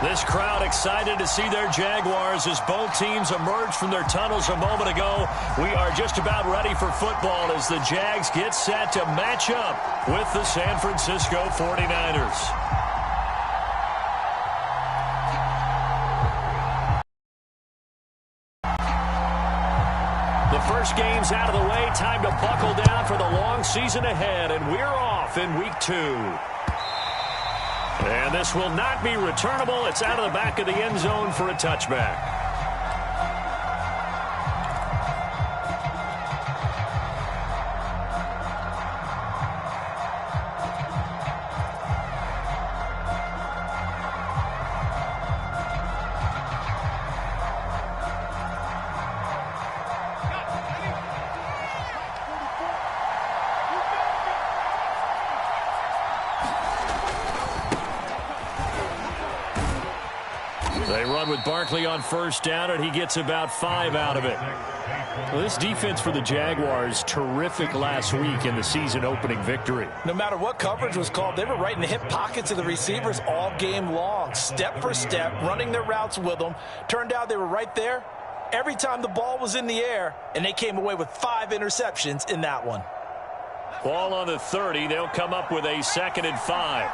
This crowd excited to see their Jaguars as both teams emerge from their tunnels a moment ago. We are just about ready for football as the Jags get set to match up with the San Francisco 49ers. The first game's out of the way. Time to buckle down for the long season ahead, and we're off in week 2. And this will not be returnable. It's out of the back of the end zone for a touchback. They run with Barkley on first down, and he gets about 5 out of it. Well, this defense for the Jaguars, terrific last week in the season-opening victory. No matter what coverage was called, they were right in the hip pockets of the receivers all game long, step for step, running their routes with them. Turned out they were right there every time the ball was in the air, and they came away with 5 interceptions in that one. Ball on the 30. They'll come up with a 2nd and 5.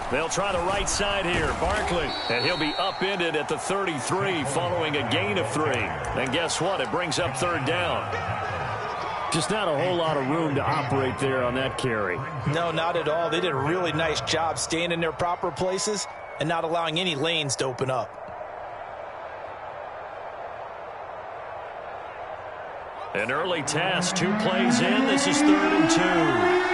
They'll try the right side here. Barkley. And he'll be upended at the 33 following a gain of 3. And guess what? It brings up 3rd down. Just not a whole lot of room to operate there on that carry. No, not at all. They did a really nice job staying in their proper places and not allowing any lanes to open up. An early test. 2 plays in. This is 3rd and 2.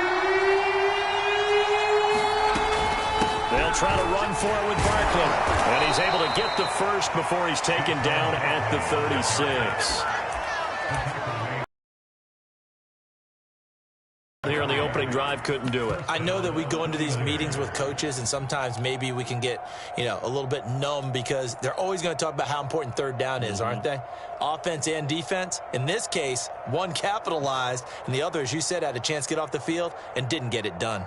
They'll try to run for it with Barkley. And he's able to get the first before he's taken down at the 36. Here on the opening drive, couldn't do it. I know that we go into these meetings with coaches, and sometimes maybe we can get, a little bit numb because they're always going to talk about how important 3rd down is, aren't they? Offense and defense. In this case, one capitalized, and the other, as you said, had a chance to get off the field and didn't get it done.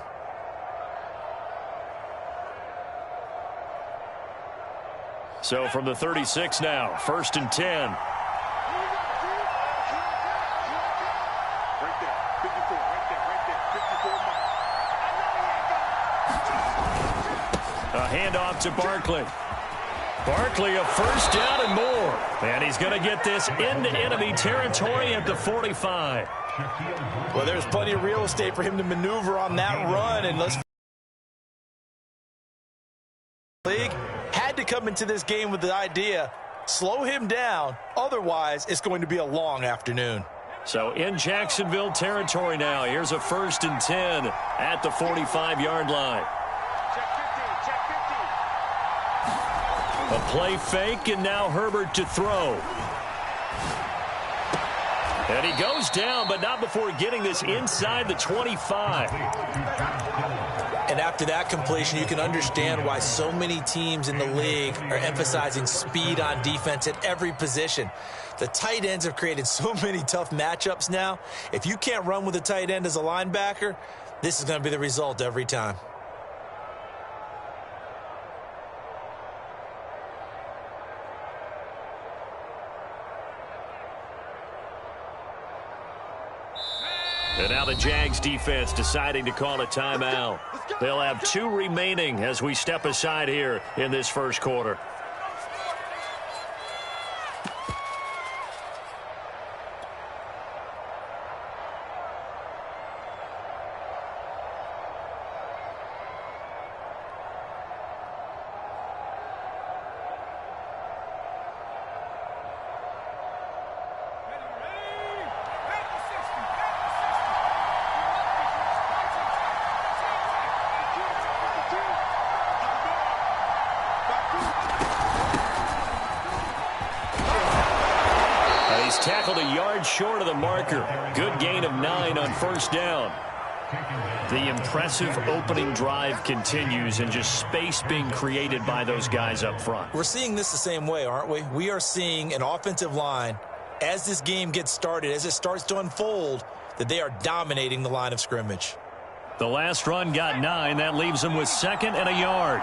So from the 36 now, 1st and 10. A handoff to Barkley. Barkley, a 1st down and more. And he's going to get this into enemy territory at the 45. Well, there's plenty of real estate for him to maneuver on that run. And let's league had to come into this game with the idea, slow him down. Otherwise, it's going to be a long afternoon. So in Jacksonville territory now. Here's a 1st and 10 at the 45-yard line. A play fake, and now Herbert to throw. And he goes down, but not before getting this inside the 25. And after that completion, you can understand why so many teams in the league are emphasizing speed on defense at every position. The tight ends have created so many tough matchups now. If you can't run with a tight end as a linebacker, this is going to be the result every time. And now the Jags defense deciding to call a timeout. They'll have 2 remaining as we step aside here in this first quarter. He's tackled a yard short of the marker. Good gain of 9 on 1st down. The impressive opening drive continues, and just space being created by those guys up front. We're seeing this the same way, aren't we? We are seeing an offensive line, as this game gets started, as it starts to unfold, that they are dominating the line of scrimmage. The last run got 9. That leaves him with 2nd and a yard.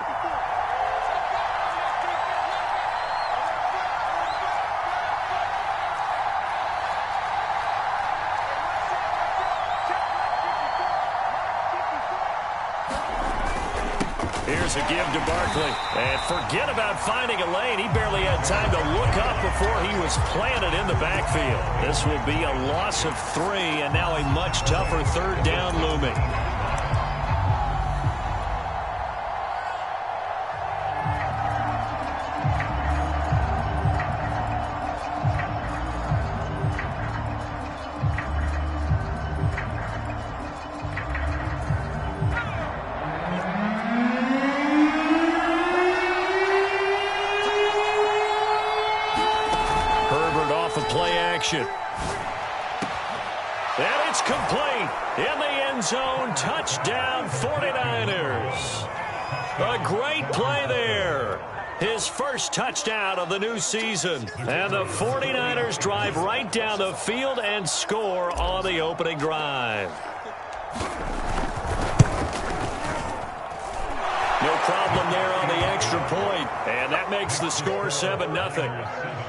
Here's a give to Barkley. And forget about finding a lane. He barely had time to look up before he was planted in the backfield. This will be a loss of 3, and now a much tougher 3rd down looming. And it's complete in the end zone. Touchdown 49ers. A great play there. His first touchdown of the new season. And the 49ers drive right down the field and score on the opening drive. No problem there on the extra point. And that makes the score 7-0.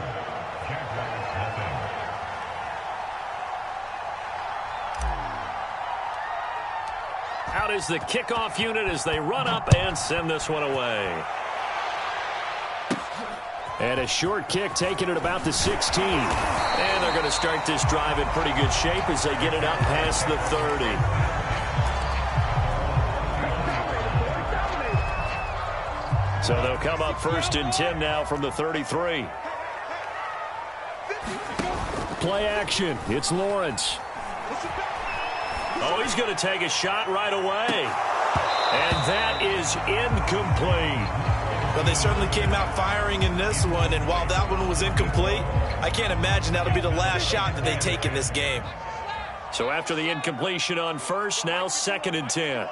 Out is the kickoff unit as they run up and send this one away. And a short kick taken at about the 16. And they're going to start this drive in pretty good shape as they get it up past the 30. So they'll come up 1st and 10 now from the 33. Play action. It's Lawrence. Oh, he's going to take a shot right away. And that is incomplete. Well, they certainly came out firing in this one, and while that one was incomplete, I can't imagine that'll be the last shot that they take in this game. So after the incompletion on 1st, now 2nd and 10.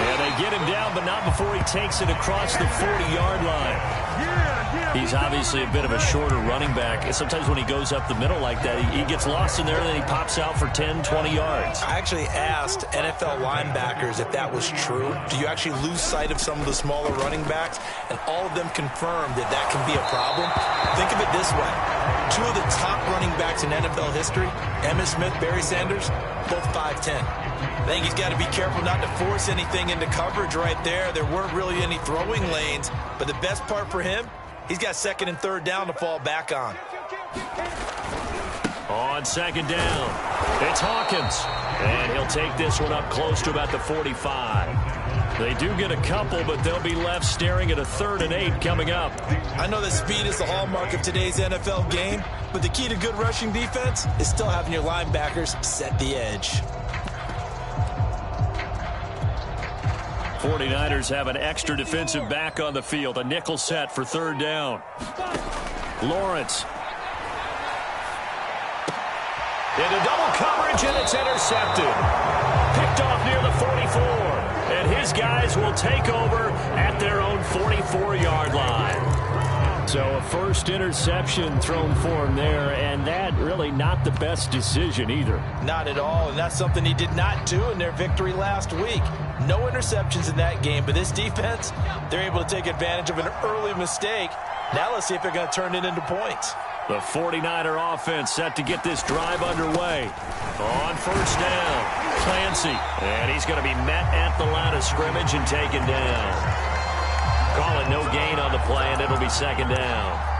And they get him down, but not before he takes it across the 40-yard line. He's obviously a bit of a shorter running back. And sometimes when he goes up the middle like that, he gets lost in there, and then he pops out for 10, 20 yards. I actually asked NFL linebackers if that was true. Do you actually lose sight of some of the smaller running backs? And all of them confirmed that that can be a problem. Think of it this way. 2 of the top running backs in NFL history, Emmitt Smith, Barry Sanders, both 5'10". I think he's got to be careful not to force anything into coverage right there. There weren't really any throwing lanes, but the best part for him, he's got 2nd and 3rd down to fall back on. On 2nd down, it's Hawkins. And he'll take this one up close to about the 45. They do get a couple, but they'll be left staring at a 3rd and 8 coming up. I know that speed is the hallmark of today's NFL game, but the key to good rushing defense is still having your linebackers set the edge. 49ers have an extra defensive back on the field. A nickel set for 3rd down. Lawrence. Into double coverage, and it's intercepted. Picked off near the 44. And his guys will take over at their own 44-yard line. So a first interception thrown for him there, and that really not the best decision either. Not at all, and that's something he did not do in their victory last week. No interceptions in that game, but this defense, they're able to take advantage of an early mistake. Now let's see if they're going to turn it into points. The 49er offense set to get this drive underway. On 1st down, Clancy. And he's going to be met at the line of scrimmage and taken down. Call it no gain on the play, and it'll be 2nd down.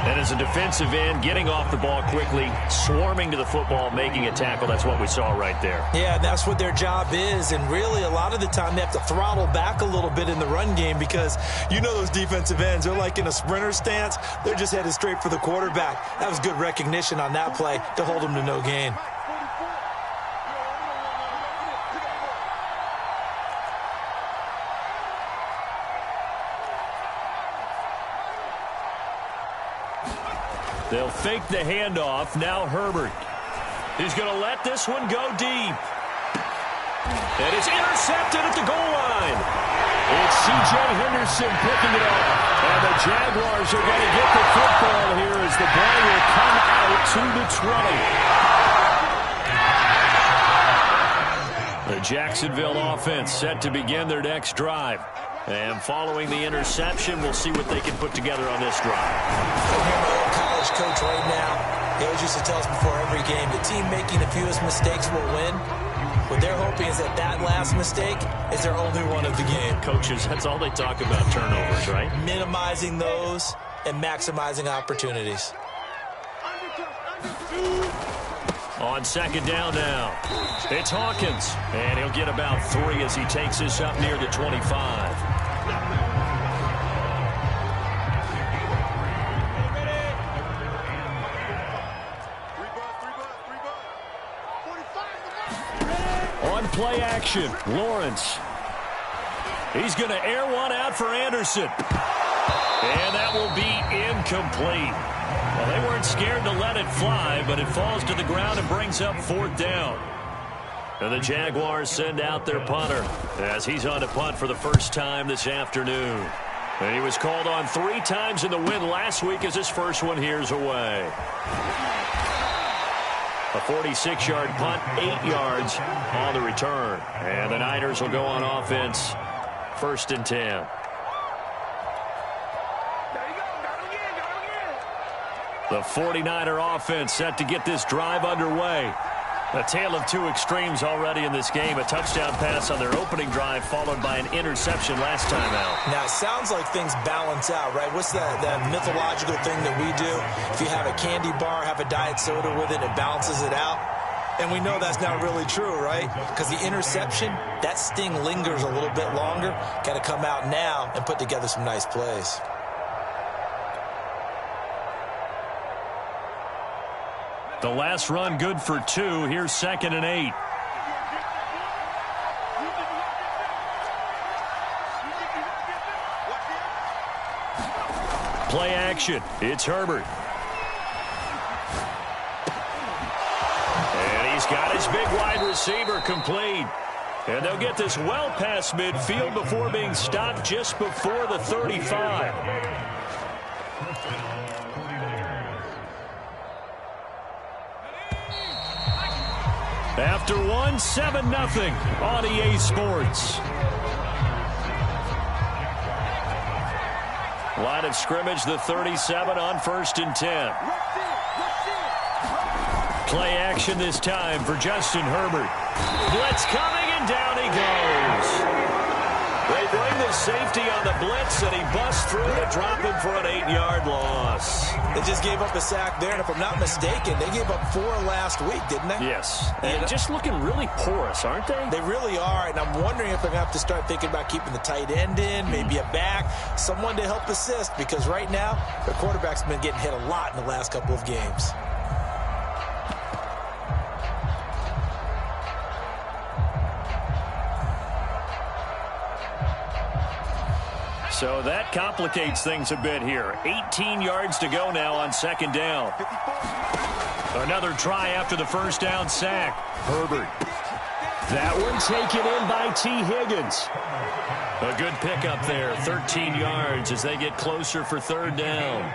And as a defensive end, getting off the ball quickly, swarming to the football, making a tackle, that's what we saw right there. Yeah, that's what their job is, and really a lot of the time they have to throttle back a little bit in the run game because you know those defensive ends, they're like in a sprinter stance. They're just headed straight for the quarterback. That was good recognition on that play to hold them to no gain. They'll fake the handoff. Now Herbert. He's going to let this one go deep. And it's intercepted at the goal line. It's C.J. Henderson picking it up. And the Jaguars are going to get the football here as the ball will come out to the 20. The Jacksonville offense set to begin their next drive. And following the interception, we'll see what they can put together on this drive. I'm here, my old college coach right now. He always used to tell us before every game, the team making the fewest mistakes will win. What they're hoping is that that last mistake is their only one of the game. Coaches, that's all they talk about, turnovers, right? Minimizing those and maximizing opportunities. On second down now, it's Hawkins, and he'll get about 3 as he takes this up near the 25. On play action, Lawrence. He's going to air one out for Anderson. And that will be incomplete. Well, they weren't scared to let it fly, but it falls to the ground and brings up 4th down. And the Jaguars send out their punter as he's on to punt for the first time this afternoon. And he was called on 3 times in the win last week as his first one here's away. A 46-yard punt, 8 yards on the return. And the Niners will go on offense, 1st and 10. The 49er offense set to get this drive underway. A tale of 2 extremes already in this game. A touchdown pass on their opening drive followed by an interception last time out. Now, it sounds like things balance out, right? What's that mythological thing that we do? If you have a candy bar, have a diet soda with it, it balances it out. And we know that's not really true, right? Because the interception, that sting lingers a little bit longer. Got to come out now and put together some nice plays. The last run good for 2. Here's 2nd and 8. Play action. It's Herbert. And he's got his big wide receiver complete. And they'll get this well past midfield before being stopped just before the 35. After 1, 7-0 on EA Sports. Line of scrimmage, the 37 on 1st and 10. Play action this time for Justin Herbert. Blitz coming, and down he goes. They bring the safety on the blitz, and he busts through to drop him for an 8-yard loss. They just gave up a sack there, and if I'm not mistaken, they gave up 4 last week, didn't they? Yes. And just looking really porous, aren't they? They really are, and I'm wondering if they're going to have to start thinking about keeping the tight end in, maybe a back, someone to help assist, because right now, their quarterback's been getting hit a lot in the last couple of games. So that complicates things a bit here. 18 yards to go now on 2nd down. Another try after the 1st down sack. Herbert. That one taken in by T. Higgins. A good pickup there. 13 yards as they get closer for 3rd down.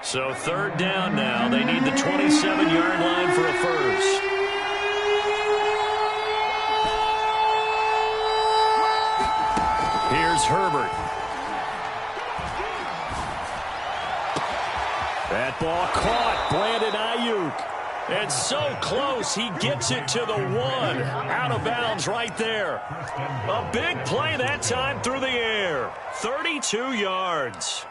So 3rd down now. They need the 27-yard line for a first. Here's Herbert. That ball caught. Brandon Ayuk. And so close, he gets it to the 1. Out of bounds right there. A big play that time through the air. 32 yards.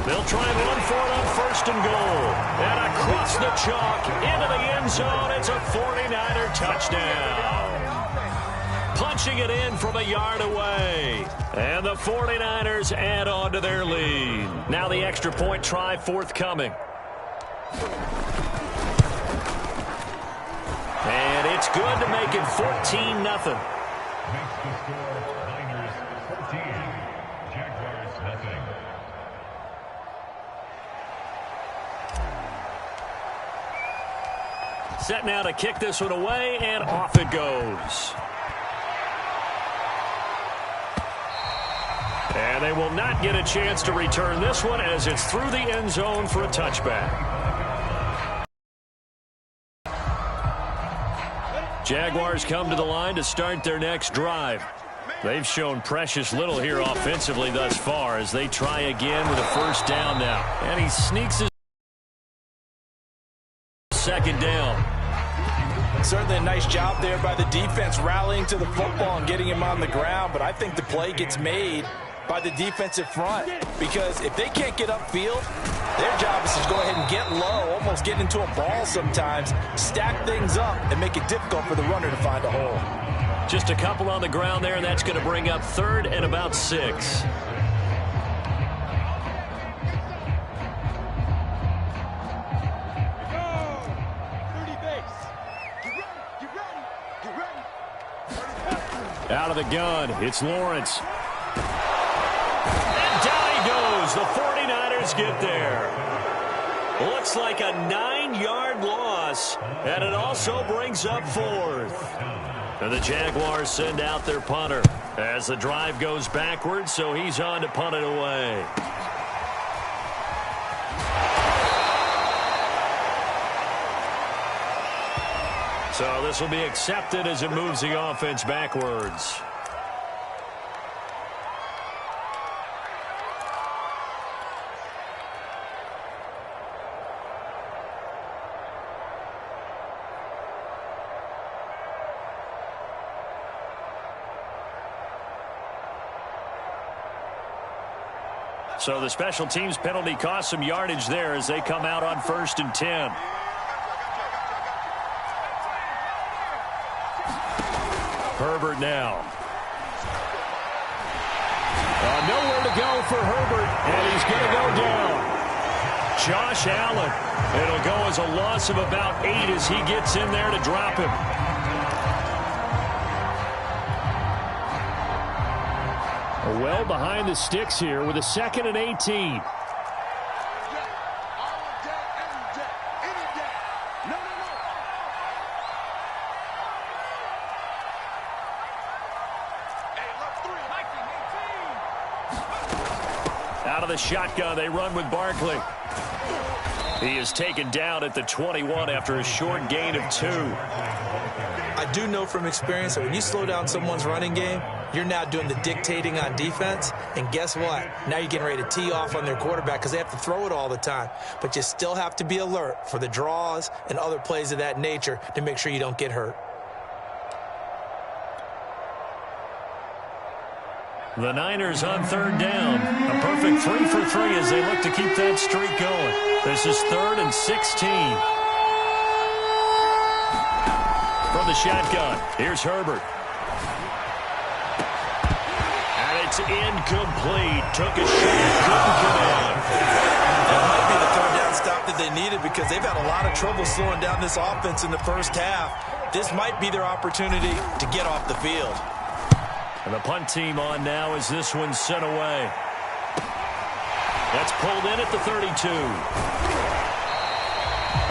They'll try and run for it on 1st and goal. And across the chalk, into the end zone. It's a 49er touchdown. Punching it in from a yard away. And the 49ers add on to their lead. Now the extra point try forthcoming. And it's good to make it 14-0. Makes the score Niners 14, Jaguars nothing. Set now to kick this one away, and off it goes. And they will not get a chance to return this one as it's through the end zone for a touchback. Jaguars come to the line to start their next drive. They've shown precious little here offensively thus far as they try again with a first down now. And he sneaks his second down. Certainly a nice job there by the defense rallying to the football and getting him on the ground, but I think the play gets made by the defensive front because if they can't get upfield, their job is to go ahead and get low, almost get into a ball sometimes, stack things up, and make it difficult for the runner to find a hole. Just a couple on the ground there, and that's going to bring up 3rd and about 6. Out of the gun, it's Lawrence. And down he goes. The 49ers get there. Looks like a 9-yard loss, and it also brings up 4th. And the Jaguars send out their punter as the drive goes backwards, so he's on to punt it away. So this will be accepted as it moves the offense backwards. So the special teams penalty cost some yardage there as they come out on 1st and 10. Herbert now. Nowhere to go for Herbert, and he's going to go down. Josh Allen. It'll go as a loss of about 8 as he gets in there to drop him. Well behind the sticks here with a 2nd and 18. Out of the shotgun, they run with Barkley. He is taken down at the 21 after a short gain of 2. I do know from experience that when you slow down someone's running game, you're now doing the dictating on defense, and guess what? Now you're getting ready to tee off on their quarterback because they have to throw it all the time. But you still have to be alert for the draws and other plays of that nature to make sure you don't get hurt. The Niners on 3rd down. A perfect 3 for 3 as they look to keep that streak going. This is 3rd and 16. From the shotgun, here's Herbert. And it's incomplete. Took a shot, couldn't get in. That might be the 3rd down stop that they needed because they've had a lot of trouble slowing down this offense in the first half. This might be their opportunity to get off the field. And the punt team on now as this one's sent away. That's pulled in at the 32.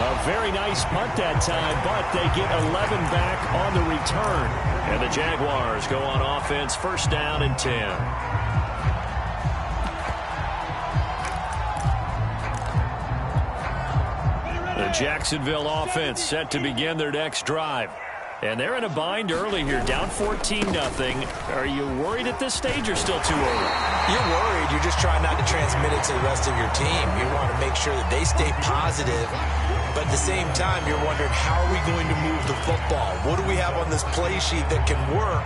A very nice punt that time, but they get 11 back on the return. And the Jaguars go on offense, 1st down and 10. The Jacksonville offense set to begin their next drive. And they're in a bind early here, down 14-0. Are you worried at this stage or still too early? You're worried. You're just trying not to transmit it to the rest of your team. You want to make sure that they stay positive. But at the same time, you're wondering, how are we going to move the football? What do we have on this play sheet that can work?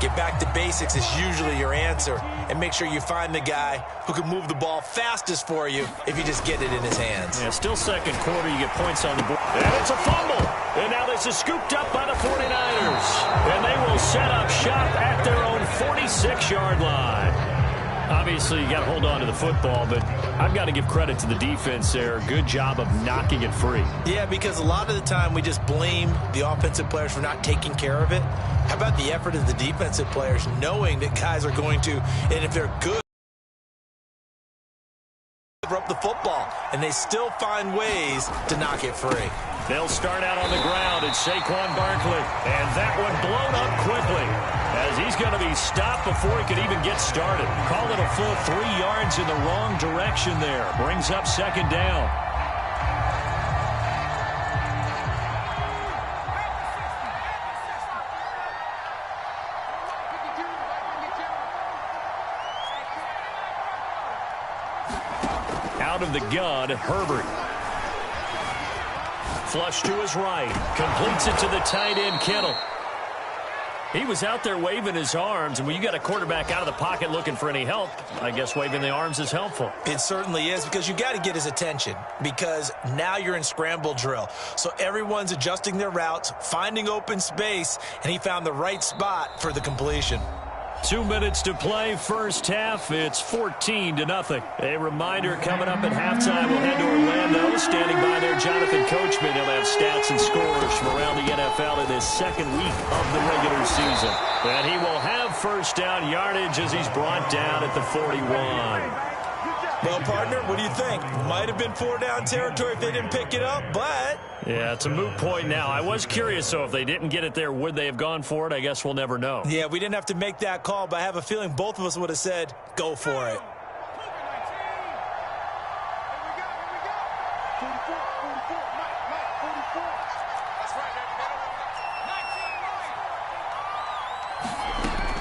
Get back to basics is usually your answer. And make sure you find the guy who can move the ball fastest for you if you just get it in his hands. Yeah, still 2nd quarter, you get points on the board. And it's a fumble. And now this is scooped up by the 49ers. And they will set up shop at their own 46-yard line. Obviously, you got to hold on to the football, but I've got to give credit to the defense there. Good job of knocking it free. Yeah, because a lot of the time we just blame the offensive players for not taking care of it. How about the effort of the defensive players knowing that guys are going to, and if they're good, up the football, and they still find ways to knock it free. They'll start out on the ground at Saquon Barkley, and that one blown up quickly as he's going to be stopped before he could even get started. Call it a full 3 yards in the wrong direction there. Brings up second down. Out of the gun, Herbert. Flush to his right. Completes it to the tight end, Kittle. He was out there waving his arms, and when you got a quarterback out of the pocket looking for any help, I guess waving the arms is helpful. It certainly is, because you got to get his attention, because now you're in scramble drill. So everyone's adjusting their routes, finding open space, and he found the right spot for the completion. 2 minutes to play, first half. It's 14-0. A reminder coming up at halftime. We'll head to Orlando. Standing by there, Jonathan Coachman. He'll have stats and scores from around the NFL in his second week of the regular season. And he will have first down yardage as he's brought down at the 41. Well, partner, what do you think? Might have been 4-down territory if they didn't pick it up, but... Yeah, it's a moot point now. I was curious, so if they didn't get it there, would they have gone for it? I guess we'll never know. Yeah, we didn't have to make that call, but I have a feeling both of us would have said, go for it.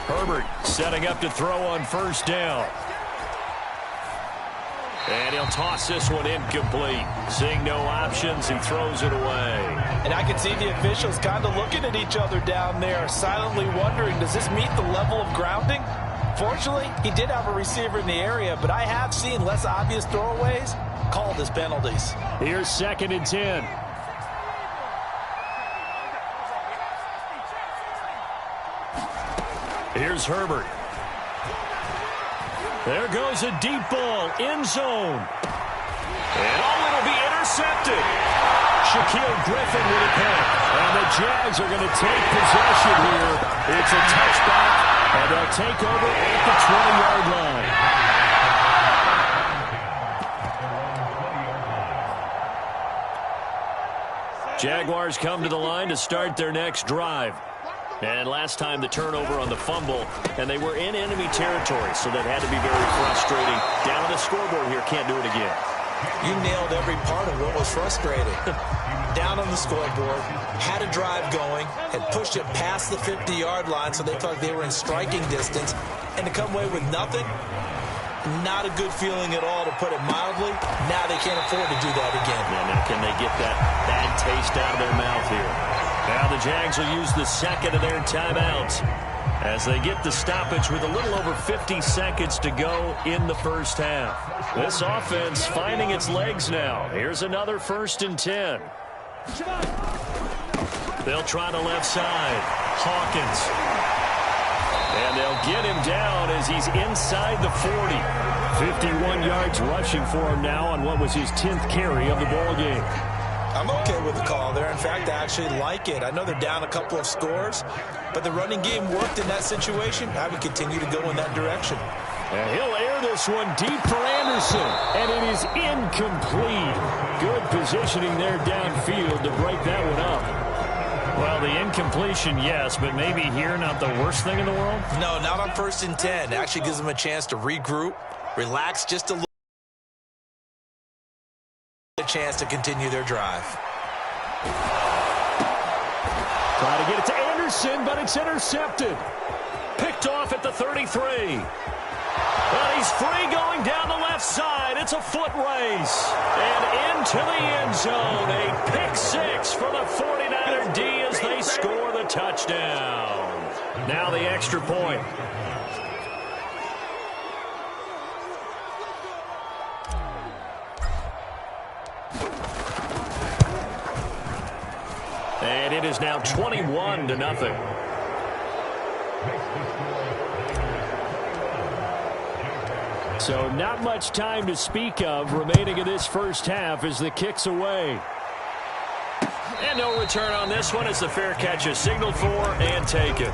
Herbert setting up to throw on first down. And he'll toss this one incomplete. Seeing no options, he throws it away. And I can see the officials kind of looking at each other down there, silently wondering, does this meet the level of grounding? Fortunately, he did have a receiver in the area, but I have seen less obvious throwaways called as penalties. Here's 2nd and 10. Here's Herbert. There goes a deep ball, end zone. And it'll be intercepted. Shaquille Griffin with a pick. And the Jags are going to take possession here. It's a touchback, and they'll take over at the 20-yard line. Jaguars come to the line to start their next drive. And last time the turnover on the fumble, and they were in enemy territory, so that had to be very frustrating. Down on the scoreboard here, can't do it again. You nailed every part of what was frustrating. Down on the scoreboard, had a drive going, had pushed it past the 50-yard line, so they felt like they were in striking distance, and to come away with nothing, not a good feeling at all, to put it mildly. Now they can't afford to do that again. Yeah, now can they get that bad taste out of their mouth here? Now the Jags will use the second of their timeouts as they get the stoppage with a little over 50 seconds to go in the first half. This offense finding its legs now. Here's another 1st and 10. They'll try the left side. Hawkins. And they'll get him down as he's inside the 40. 51 yards rushing for him now on what was his 10th carry of the ball game. I'm okay with the call there. In fact, I actually like it. I know they're down a couple of scores, but the running game worked in that situation. I would continue to go in that direction. And he'll air this one deep for Anderson, and it is incomplete. Good positioning there downfield to break that one up. Well, the incompletion, yes, but maybe here not the worst thing in the world? No, not on 1st and 10. It actually gives them a chance to regroup, relax just a little. A chance to continue their drive. Try to get it to Anderson, but it's intercepted. Picked off at the 33. But he's free going down the left side. It's a foot race. And into the end zone. A pick 6 for the 49er D as they score the touchdown. Now the extra point. And it is now 21-0. So not much time to speak of remaining in this first half as the kick's away. And no return on this one as the fair catch is signaled for and taken.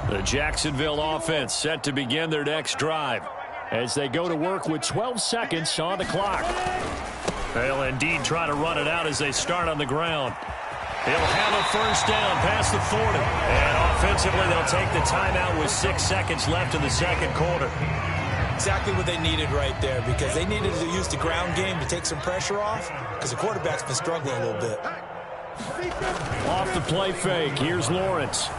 The Jacksonville offense set to begin their next drive as they go to work with 12 seconds on the clock. They'll indeed try to run it out as they start on the ground. He'll have a first down past the 40. And offensively, they'll take the timeout with 6 seconds left in the second quarter. Exactly what they needed right there, because they needed to use the ground game to take some pressure off, because the quarterback's been struggling a little bit. Off the play fake, here's Lawrence.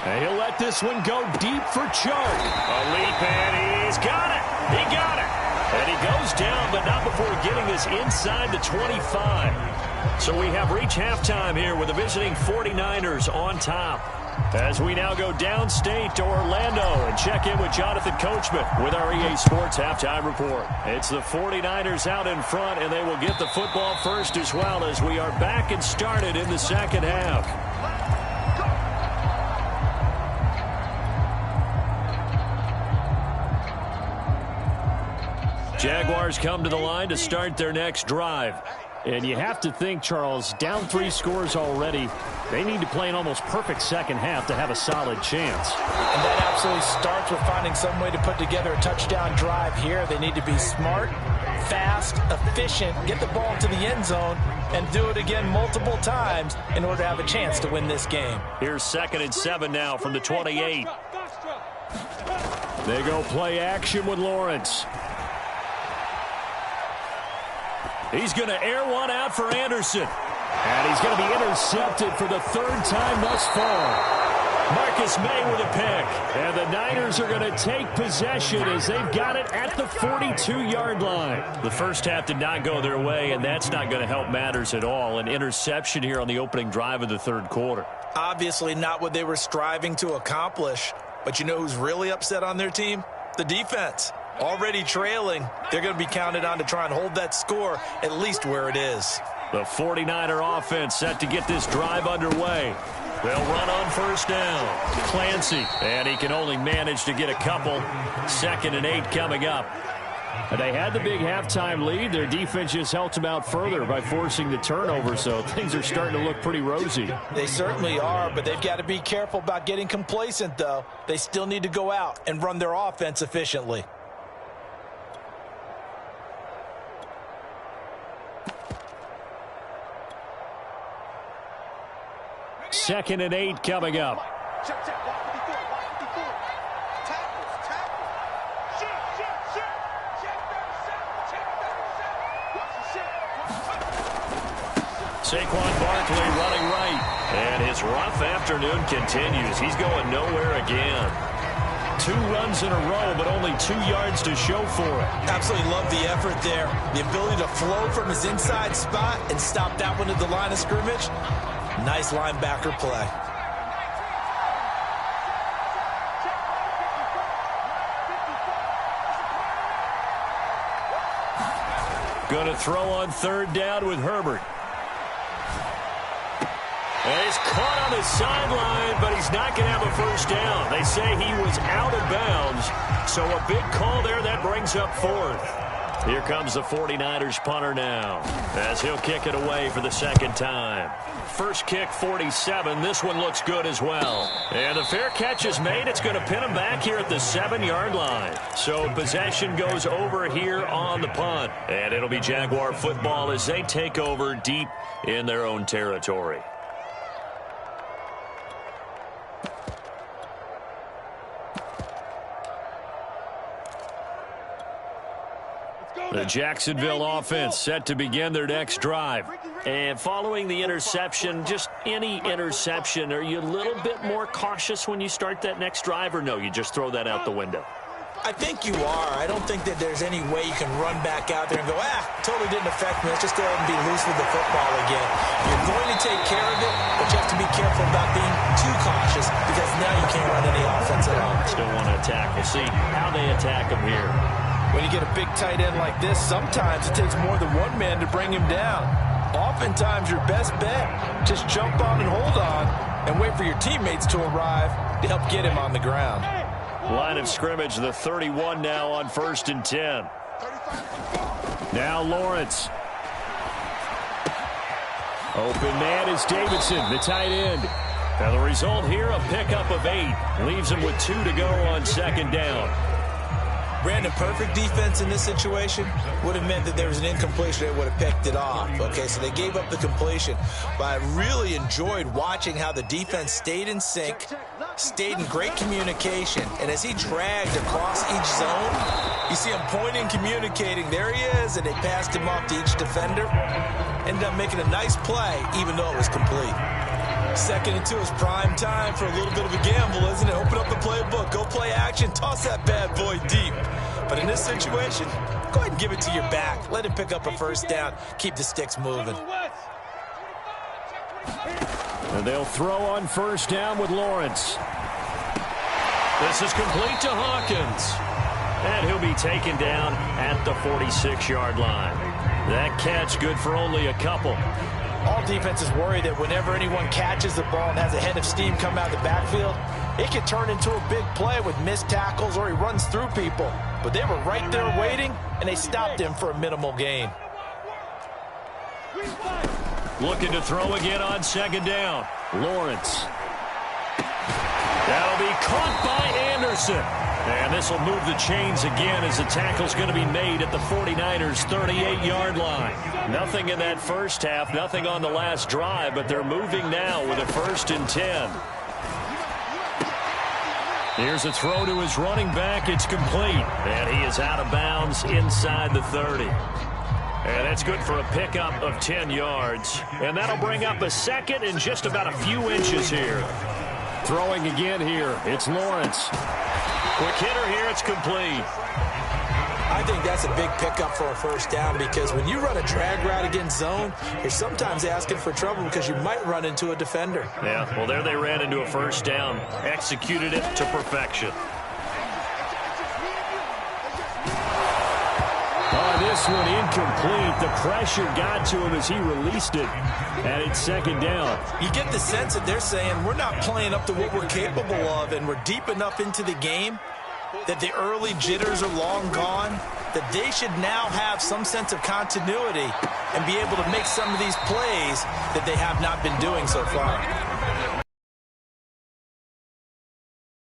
And he'll let this one go deep for Chark. A leap, and he's got it. He got it. And he goes down, but not before getting this inside the 25. So we have reached halftime here with the visiting 49ers on top. As we now go downstate to Orlando and check in with Jonathan Coachman with our EA Sports Halftime Report. It's the 49ers out in front, and they will get the football first as well as we are back and started in the second half. Jaguars come to the line to start their next drive. And you have to think, Charles, down 3 scores already, they need to play an almost perfect second half to have a solid chance. And that absolutely starts with finding some way to put together a touchdown drive here. They need to be smart, fast, efficient, get the ball to the end zone, and do it again multiple times in order to have a chance to win this game. Here's 2nd and 7 now from the 28. They go play action with Lawrence. He's going to air one out for Anderson. And he's going to be intercepted for the 3rd time thus far. Marcus May with a pick. And the Niners are going to take possession as they've got it at the 42-yard line. The first half did not go their way, and that's not going to help matters at all. An interception here on the opening drive of the 3rd quarter. Obviously not what they were striving to accomplish. But you know who's really upset on their team? The defense. Already trailing, they're going to be counted on to try and hold that score at least where it is. The 49er offense set to get this drive underway. They'll run on first down. Clancy, and he can only manage to get a couple. 2nd and 8 coming up. They had the big halftime lead. Their defense just helped them out further by forcing the turnover, so things are starting to look pretty rosy. They certainly are, but they've got to be careful about getting complacent, though. They still need to go out and run their offense efficiently. 2nd and 8 coming up. Saquon Barkley running right. And his rough afternoon continues. He's going nowhere again. 2 runs in a row, but only 2 yards to show for it. Absolutely love the effort there. The ability to flow from his inside spot and stop that one at the line of scrimmage. Nice linebacker play. Going to throw on 3rd down with Herbert. And he's caught on the sideline, but he's not going to have a first down. They say he was out of bounds, so a big call there that brings up 4th. Here comes the 49ers punter now, as he'll kick it away for the 2nd time. First kick, 47. This one looks good as well. And the fair catch is made. It's going to pin him back here at the 7-yard line. So possession goes over here on the punt. And it'll be Jaguar football as they take over deep in their own territory. The Jacksonville offense set to begin their next drive. And following the interception, just any interception, are you a little bit more cautious when you start that next drive, or no, you just throw that out the window? I think you are. I don't think that there's any way you can run back out there and go, totally didn't affect me. Let's just go ahead and be loose with the football again. You're going to take care of it, but you have to be careful about being too cautious because now you can't run any offense at all. Still want to attack. We'll see how they attack him here. When you get a big tight end like this, sometimes it takes more than one man to bring him down. Oftentimes, your best bet, just jump on and hold on and wait for your teammates to arrive to help get him on the ground. Line of scrimmage, the 31 now on 1st and 10. Now Lawrence. Open man is Davidson, the tight end. Now the result here, a pickup of 8. Leaves him with 2 to go on 2nd down. Brandon, perfect defense in this situation would have meant that there was an incompletion. They would have picked it off. Okay, so they gave up the completion. But I really enjoyed watching how the defense stayed in sync, stayed in great communication. And as he dragged across each zone, you see him pointing, communicating. There he is, and they passed him off to each defender. Ended up making a nice play, even though it was complete. 2nd and 2 is prime time for a little bit of a gamble, isn't it? Open up the playbook, go play action, toss that bad boy deep. But in this situation, go ahead and give it to your back. Let him pick up a 1st down. Keep the sticks moving. And they'll throw on 1st down with Lawrence. This is complete to Hawkins. And he'll be taken down at the 46-yard line. That catch good for only a couple. All defenses worry that whenever anyone catches the ball and has a head of steam come out of the backfield, it can turn into a big play with missed tackles or he runs through people. But they were right there waiting, and they stopped him for a minimal gain. Looking to throw again on 2nd down. Lawrence. That'll be caught by Anderson. And this will move the chains again as the tackle's going to be made at the 49ers' 38-yard line. Nothing in that first half, nothing on the last drive, but they're moving now with a 1st and 10. Here's a throw to his running back. It's complete. And he is out of bounds inside the 30. And that's good for a pickup of 10 yards. And that'll bring up a 2nd and just about a few inches here. Throwing again here. It's Lawrence. Quick hitter here. It's complete. I think that's a big pickup for a 1st down because when you run a drag route against zone, you're sometimes asking for trouble because you might run into a defender. Yeah, well, there they ran into a 1st down. Executed it to perfection. This one incomplete. The pressure got to him as he released it. And it's 2nd down. You get the sense that they're saying we're not playing up to what we're capable of, and we're deep enough into the game that the early jitters are long gone, that they should now have some sense of continuity and be able to make some of these plays that they have not been doing so far.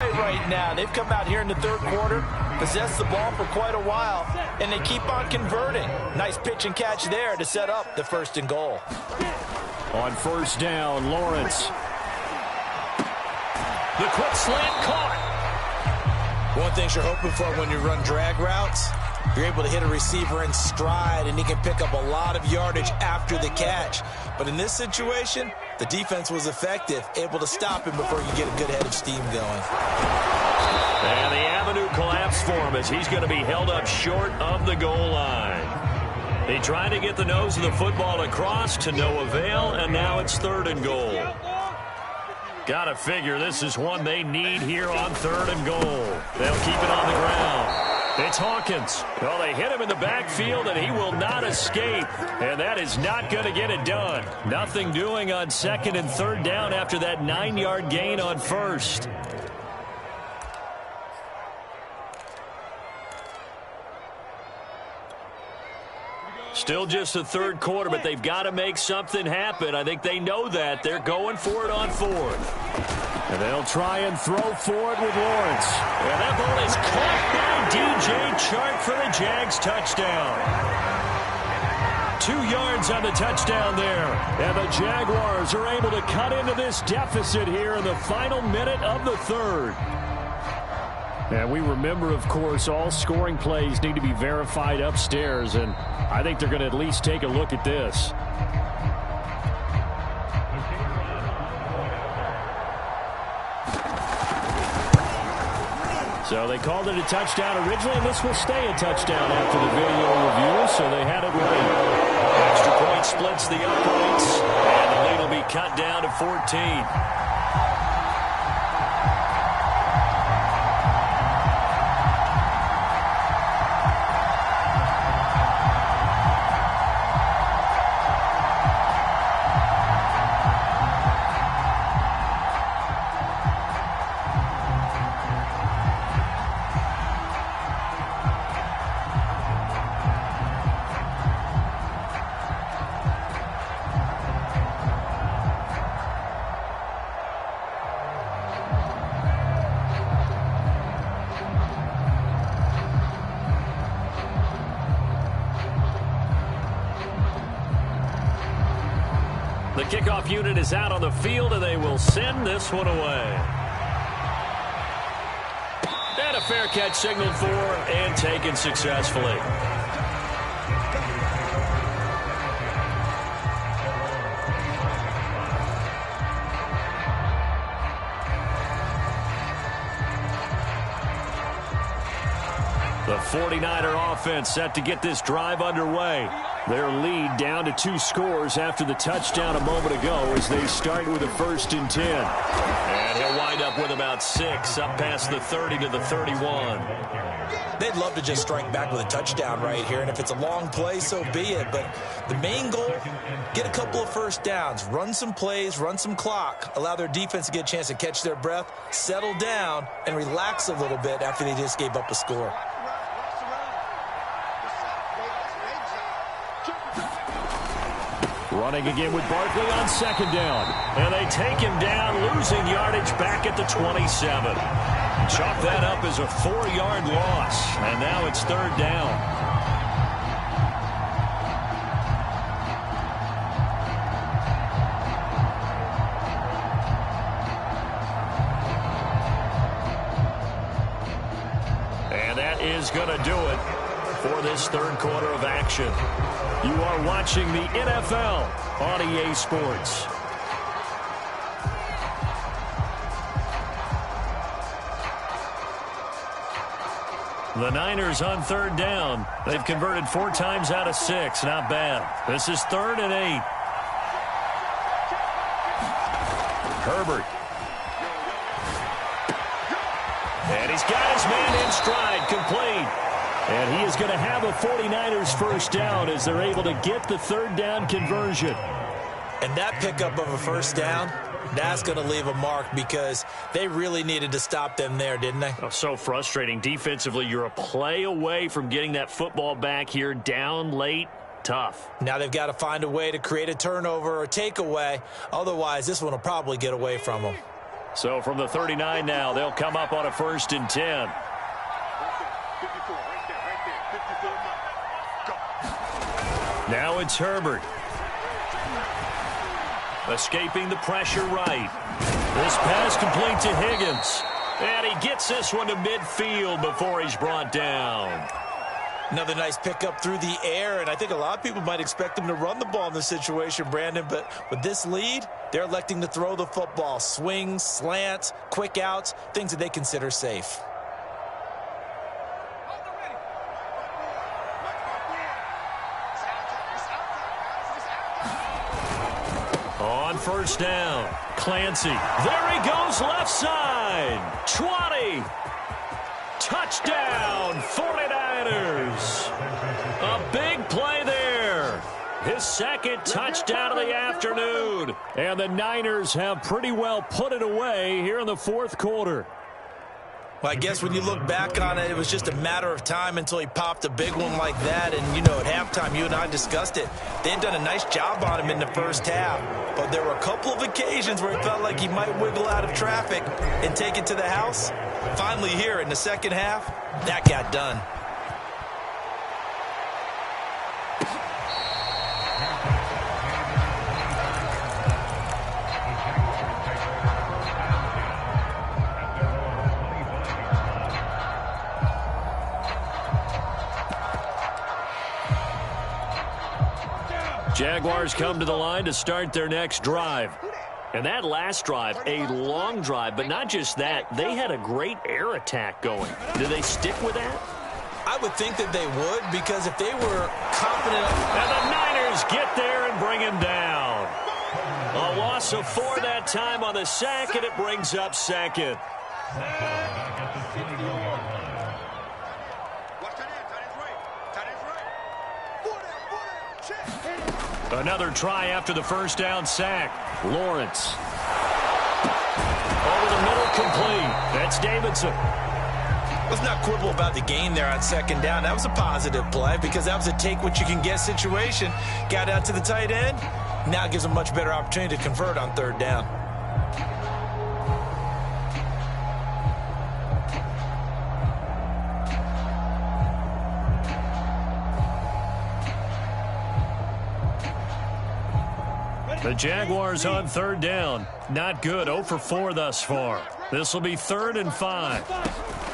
Right now, they've come out here in the 3rd quarter, possessed the ball for quite a while, and they keep on converting. Nice pitch and catch there to set up the 1st and goal. On 1st down, Lawrence. The quick slant caught. One thing you're hoping for when you run drag routes, you're able to hit a receiver in stride, and he can pick up a lot of yardage after the catch. But in this situation, the defense was effective, able to stop him before you get a good head of steam going. And the avenue collapsed for him as he's going to be held up short of the goal line. They tried to get the nose of the football across to no avail, and now it's 3rd and goal. Got to figure this is one they need here on 3rd and goal. They'll keep it on the ground. It's Hawkins. Well, they hit him in the backfield, and he will not escape. And that is not going to get it done. Nothing doing on 2nd and 3rd down after that 9-yard gain on 1st. Still just the 3rd quarter, but they've got to make something happen. I think they know that. They're going for it on 4th. And they'll try and throw for it with Lawrence. And that ball is caught by DJ Chark for the Jags touchdown. 2 yards on the touchdown there. And the Jaguars are able to cut into this deficit here in the final minute of the 3rd. And we remember, of course, all scoring plays need to be verified upstairs, and I think they're going to at least take a look at this. So they called it a touchdown originally, and this will stay a touchdown after the video review, so they had it right. Extra point splits the uprights, and the lead will be cut down to 14. The kickoff unit is out on the field, and they will send this one away. And a fair catch signaled for and taken successfully. The 49er offense set to get this drive underway. Their lead down to 2 scores after the touchdown a moment ago as they start with a 1st and 10. And he'll wind up with about 6 up past the 30 to the 31. They'd love to just strike back with a touchdown right here, and if it's a long play, so be it. But the main goal, get a couple of first downs, run some plays, run some clock, allow their defense to get a chance to catch their breath, settle down, and relax a little bit after they just gave up a score. Running again with Barkley on 2nd down. And they take him down, losing yardage back at the 27. Chalk that up as a 4-yard loss. And now it's 3rd down. And that is going to do it for this 3rd quarter of action. You are watching the NFL on EA Sports. The Niners on 3rd down. They've converted 4 times out of 6. Not bad. This is 3rd and 8. Herbert. And he's got his man in stride, complete. And he is going to have a 49ers 1st down as they're able to get the 3rd down conversion. And that pickup of a 1st down, that's going to leave a mark because they really needed to stop them there, didn't they? Oh, so frustrating. Defensively, you're a play away from getting that football back here, down late. Tough. Now they've got to find a way to create a turnover or takeaway. Otherwise, this one will probably get away from them. So from the 39 now, they'll come up on a 1st and 10. Now it's Herbert. Escaping the pressure right. This pass complete to Higgins. And he gets this one to midfield before he's brought down. Another nice pickup through the air, and I think a lot of people might expect him to run the ball in this situation, Brandon, but with this lead, they're electing to throw the football. Swings, slants, quick outs, things that they consider safe. On 1st down, Clancy. There he goes, left side. 20. Touchdown, 49ers. A big play there. His 2nd touchdown of the afternoon. And the Niners have pretty well put it away here in the 4th quarter. Well, I guess when you look back on it, it was just a matter of time until he popped a big one like that. And, you know, at halftime, you and I discussed it. They'd done a nice job on him in the 1st half. But there were a couple of occasions where it felt like he might wiggle out of traffic and take it to the house. Finally here in the 2nd half, that got done. Jaguars come to the line to start their next drive. And that last drive, a long drive, but not just that. They had a great air attack going. Do they stick with that? I would think that they would, because if they were confident. And the Niners get there and bring him down. A loss of 4 that time on the sack, and it brings up 2nd. Another try after the 1st down sack. Lawrence. Over the middle, complete. That's Davidson. Let's not quibble about the gain there on 2nd down. That was a positive play because that was a take-what-you-can-get situation. Got out to the tight end. Now it gives them a much better opportunity to convert on 3rd down. The Jaguars on third down. Not good. 0 for 4 thus far. This will be 3rd and 5.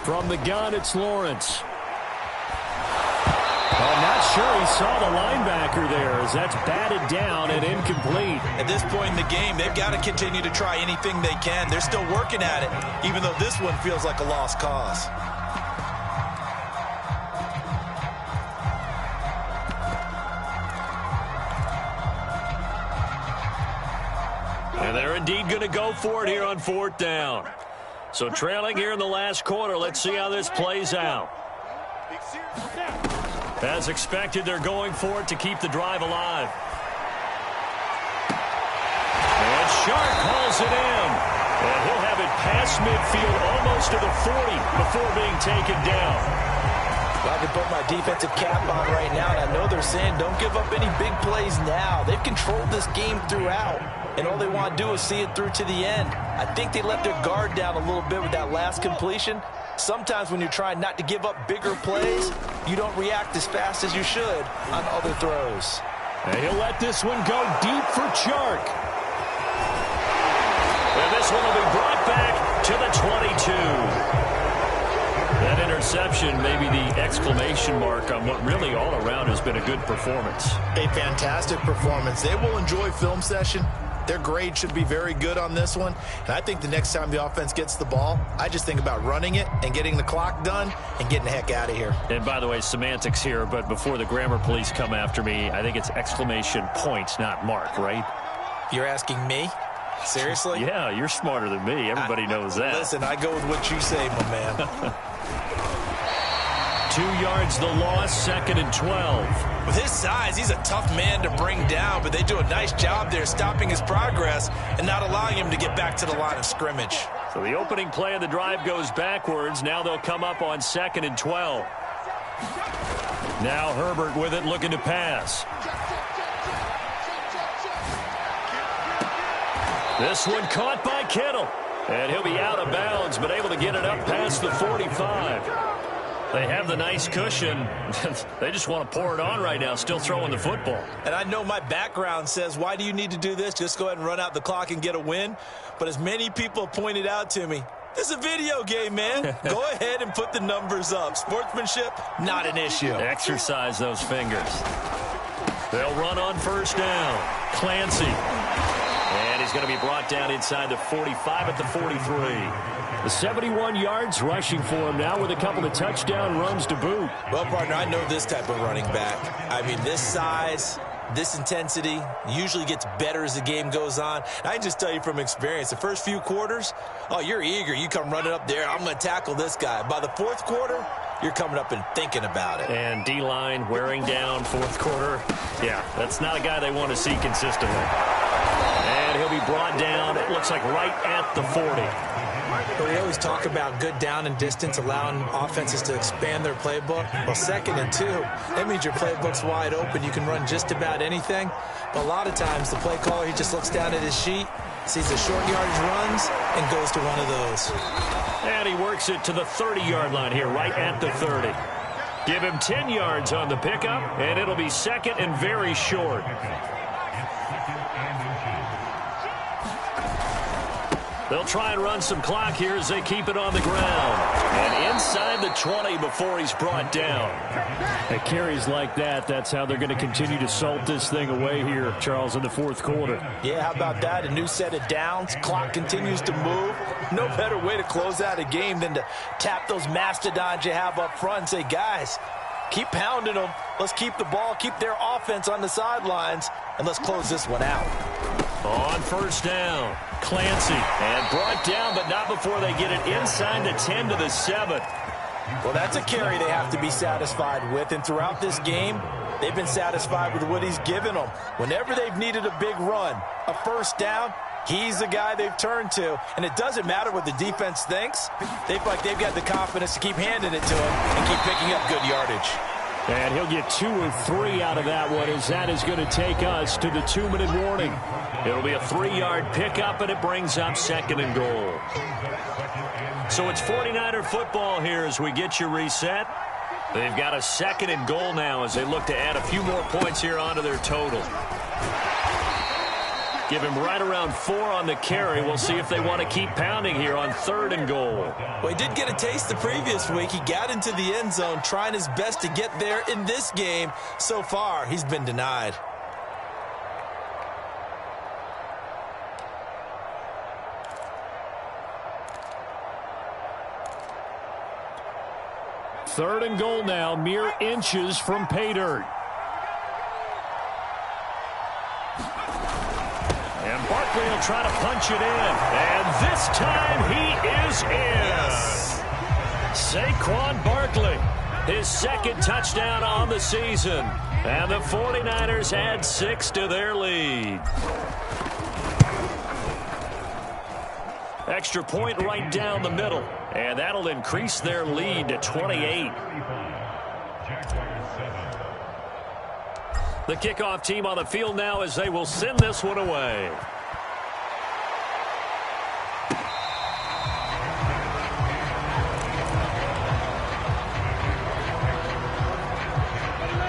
From the gun, it's Lawrence. I'm not sure he saw the linebacker there as that's batted down and incomplete. At this point in the game, they've got to continue to try anything they can. They're still working at it, even though this one feels like a lost cause. And they're indeed going to go for it here on 4th down. So trailing here in the last quarter, let's see how this plays out. As expected, they're going for it to keep the drive alive. And Sharp hauls it in. And he'll have it past midfield almost to the 40 before being taken down. Well, I can put my defensive cap on right now, and I know they're saying don't give up any big plays now. They've controlled this game throughout, and all they want to do is see it through to the end. I think they let their guard down a little bit with that last completion. Sometimes when you're trying not to give up bigger plays, you don't react as fast as you should on other throws. And he'll let this one go deep for Chark. And this one will be brought back to the 22. That interception may be the exclamation mark on what really all around has been a good performance. A fantastic performance. They will enjoy film session. Their grade should be very good on this one. And I think the next time the offense gets the ball, I just think about running it and getting the clock done and getting the heck out of here. And by the way, semantics here, but before the grammar police come after me, I think it's exclamation points, not mark, right? You're asking me? Seriously? Yeah, you're smarter than me. Everybody knows that. Listen, I go with what you say, my man. 2 yards the loss, 2nd and 12. With his size, he's a tough man to bring down, but they do a nice job there stopping his progress and not allowing him to get back to the line of scrimmage. So the opening play of the drive goes backwards. Now they'll come up on 2nd and 12. Now Herbert with it, looking to pass. This one caught by Kittle. And he'll be out of bounds, but able to get it up past the 45. They have the nice cushion. They just want to pour it on right now, still throwing the football. And I know my background says, why do you need to do this? Just go ahead and run out the clock and get a win. But as many people have pointed out to me, this is a video game, man. Go ahead and put the numbers up. Sportsmanship, not an issue. Exercise those fingers. They'll run on 1st down. Clancy. And he's going to be brought down inside the 45 at the 43. The 71 yards rushing for him now with a couple of touchdown runs to boot. Well, partner, I know this type of running back. I mean, this size, this intensity usually gets better as the game goes on. And I can just tell you from experience, the first few quarters, oh, you're eager. You come running up there, I'm going to tackle this guy. By the 4th quarter, you're coming up and thinking about it. And D-line wearing down 4th quarter. Yeah, that's not a guy they want to see consistently. And he'll be brought down, it looks like right at the 40. Well, we always talk about good down and distance, allowing offenses to expand their playbook. Well, 2nd and 2, that means your playbook's wide open. You can run just about anything. But a lot of times, the play caller, he just looks down at his sheet, sees the short yardage runs, and goes to one of those. And he works it to the 30-yard line here, right at the 30. Give him 10 yards on the pickup, and it'll be 2nd and very short. They'll try and run some clock here as they keep it on the ground. And inside the 20 before he's brought down. At carries like that, that's how they're going to continue to salt this thing away here, Charles, in the 4th quarter. Yeah, how about that? A new set of downs. Clock continues to move. No better way to close out a game than to tap those mastodons you have up front and say, guys, keep pounding them. Let's keep the ball, keep their offense on the sidelines, and let's close this one out. On 1st down, Clancy. And brought down, but not before they get it inside the 10 to the 7. Well, that's a carry they have to be satisfied with. And throughout this game, they've been satisfied with what he's given them. Whenever they've needed a big run, a 1st down, he's the guy they've turned to. And it doesn't matter what the defense thinks. They feel like they've got the confidence to keep handing it to him and keep picking up good yardage. And he'll get 2 or 3 out of that one, as that is going to take us to the 2-minute warning. It'll be a 3-yard pickup, and it brings up 2nd and goal. So it's 49er football here as we get you reset. They've got a 2nd and goal now as they look to add a few more points here onto their total. Give him right around 4 on the carry. We'll see if they want to keep pounding here on 3rd and goal. Well, he did get a taste the previous week. He got into the end zone trying his best to get there in this game. So far, he's been denied. Third and goal now, mere inches from pay dirt. And Barkley will try to punch it in. And this time he is in. Yes. Saquon Barkley, his 2nd touchdown on the season. And the 49ers add 6 to their lead. Extra point right down the middle. And that'll increase their lead to 28. The kickoff team on the field now as they will send this one away.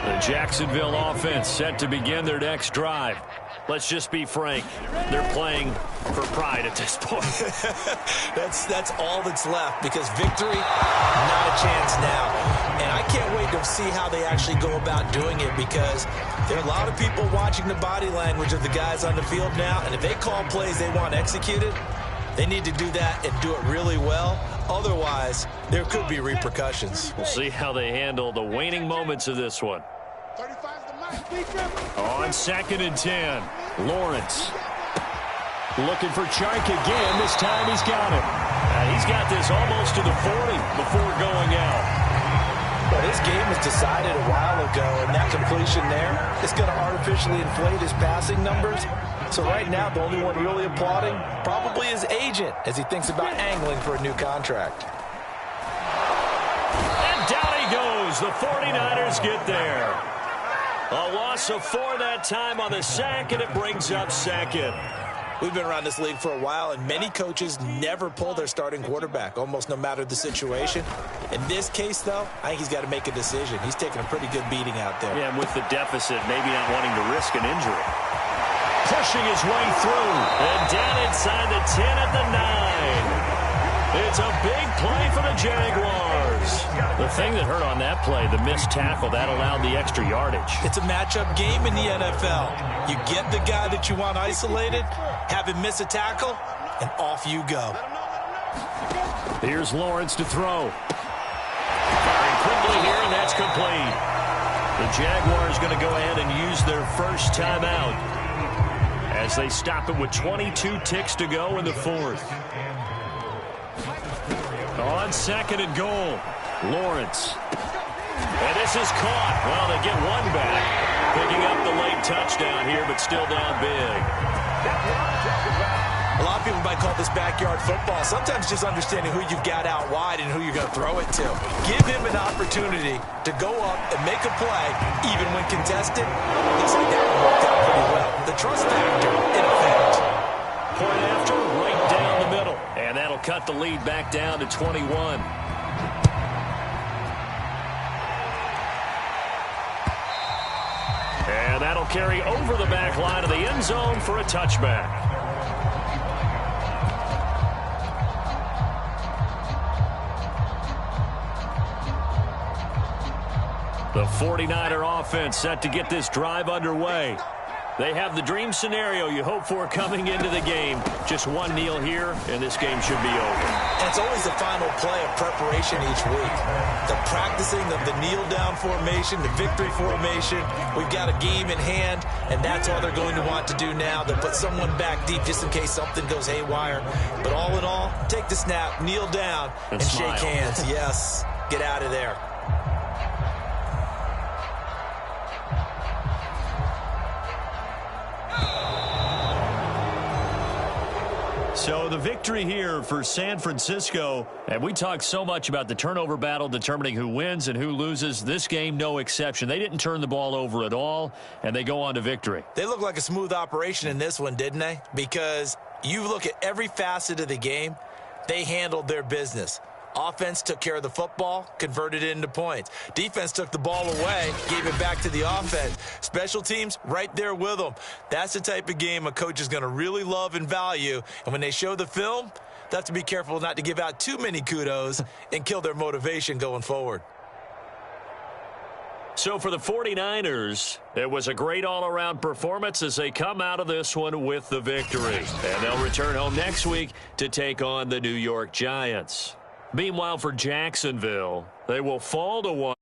The Jacksonville offense set to begin their next drive. Let's just be frank. They're playing for pride at this point. That's all that's left, because victory, not a chance now. And I can't wait to see how they actually go about doing it, because there are a lot of people watching the body language of the guys on the field now, and if they call plays they want executed, they need to do that and do it really well. Otherwise, there could be repercussions. We'll see how they handle the waning moments of this one. On 2nd and 10, Lawrence looking for Chark again. This time he's got him. He's got this almost to the 40 before going out. Well, this game was decided a while ago, and that completion there is going to artificially inflate his passing numbers. So right now, the only one really applauding probably his agent as he thinks about angling for a new contract. And down he goes. The 49ers get there. A loss of 4 that time on the sack, and it brings up 2nd. We've been around this league for a while, and many coaches never pull their starting quarterback, almost no matter the situation. In this case, though, I think he's got to make a decision. He's taking a pretty good beating out there. Yeah, and with the deficit, maybe not wanting to risk an injury. Pushing his way through, and down inside the 10 at the 9. It's a big play for the Jaguars. The thing that hurt on that play, the missed tackle, that allowed the extra yardage. It's a matchup game in the NFL. You get the guy that you want isolated, have him miss a tackle, and off you go. Here's Lawrence to throw. Firing quickly here, and that's complete. The Jaguars going to go ahead and use their first timeout as they stop it with 22 ticks to go in the 4th. On 2nd and goal, Lawrence. And this is caught. Well, they get one back. Picking up the late touchdown here, but still down big. A lot of people might call this backyard football. Sometimes just understanding who you've got out wide and who you're going to throw it to. Give him an opportunity to go up and make a play, even when contested. Looks like that one worked out pretty well. The trust factor in effect. Point after, right down the middle. And that'll cut the lead back down to 21. And that'll carry over the back line of the end zone for a touchback. The 49er offense set to get this drive underway. They have the dream scenario you hope for coming into the game. Just one kneel here, and this game should be over. And it's always the final play of preparation each week. The practicing of the kneel-down formation, the victory formation. We've got a game in hand, and that's all they're going to want to do now. They'll put someone back deep just in case something goes haywire. But all in all, take the snap, kneel down, and shake hands. Yes, get out of there. So the victory here for San Francisco, and we talked so much about the turnover battle determining who wins and who loses. This game, no exception. They didn't turn the ball over at all, and they go on to victory. They look like a smooth operation in this one, didn't they? Because you look at every facet of the game, they handled their business. Offense took care of the football, converted it into points. Defense took the ball away, gave it back to the offense. Special teams, right there with them. That's the type of game a coach is going to really love and value. And when they show the film, they have to be careful not to give out too many kudos and kill their motivation going forward. So for the 49ers, it was a great all-around performance as they come out of this one with the victory. And they'll return home next week to take on the New York Giants. Meanwhile, for Jacksonville, they will fall to 1.